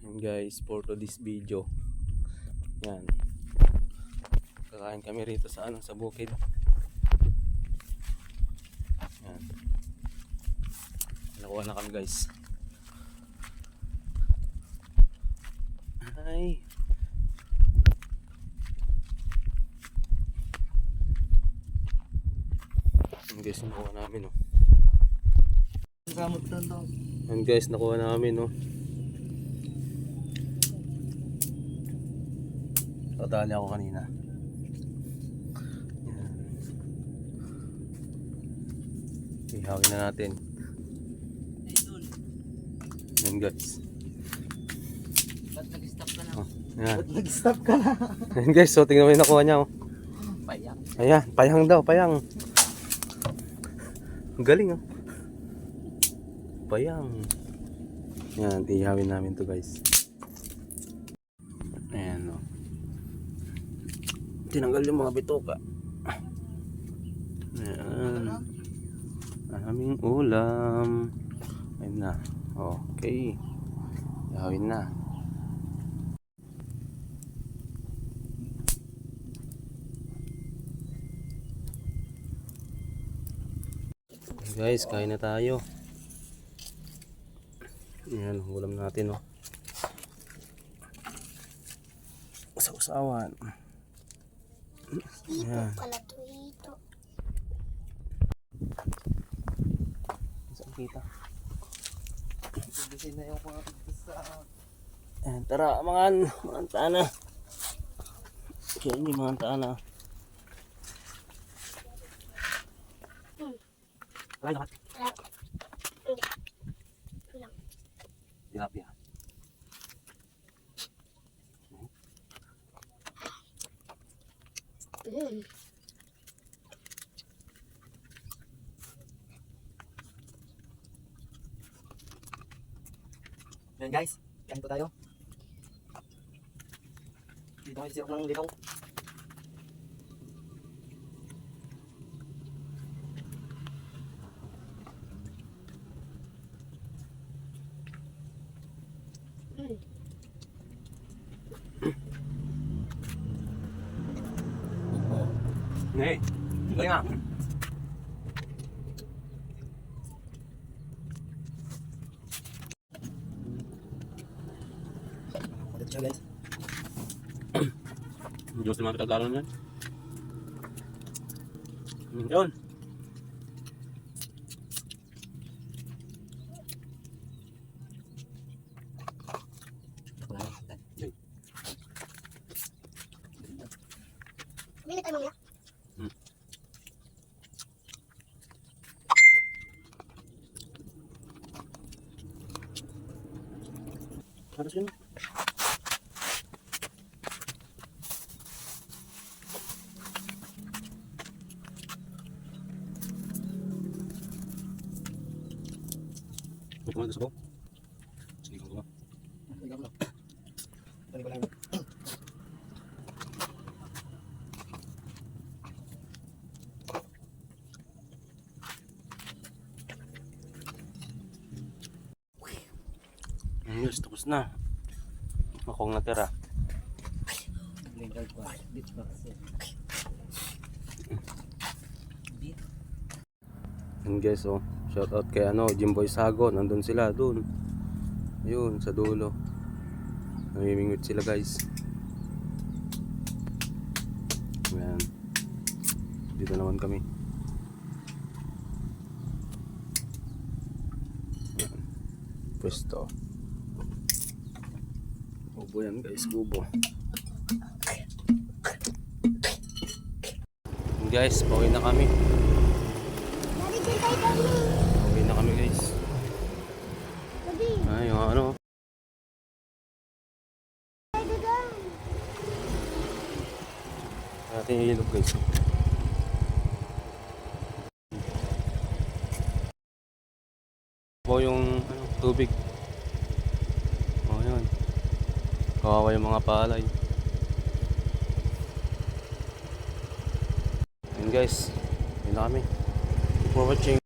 And guys, for to this video, yan, kakain kami rito sa sa bukid. Yan, nakuha na kami guys. Ay, yan guys, nakuha namin yan guys, nakuha namin Tatali ako kanina. Yan. Ihawin na natin. Yan guys. Ba't nag-stop ka na? Yan. Ba't nag-stop ka na? Yan guys, so tingnan mo yung nakuha niya Payang. Ayan, payang daw, payang. Ang galing Payang. Yan, ihawin namin to guys. Ayan tinanggal yung mga bituka. Ayan. Aming ulam. Ayun na. Okay. Ihawin na. Guys, kain na tayo. Ayan, ulam natin Usaw-usawan. Ito pala to, ito. Saan kita? Bibisin na yung mga sa... Ayan, tara mga tana. Kaya yung mga tana. Kain lahat. Tilapia. Yan guys, kain po tayo. Dito kayo sirap ng ligaw. Hey, galing Ulit siya guys. Diyos naman katagalan yan. Yun. Bili tayo mamaya. Harus yun. Ito mo sa bawah. Sige ko ba? Ligaw na. Tali ko lang. Yes, tapos na. Akong natira. Ligaw pa. Beach box. And guys, shout out kay Jimboy Sago, nandun sila doon. Ayun, sa dulo. Namimingwit sila guys. Ayan. Dito naman kami. Ayan. Pwesto. Kubo yan guys, kubo. And guys, pauwi na kami. Nalagyan tayo kami. Pauwi na kami guys. Gabi. Ay, yung Tayo doon. ating ilog guys. Yung tubig. Yun. Kawawa yung mga palay. Yun guys, yun na kami. Thank you for watching.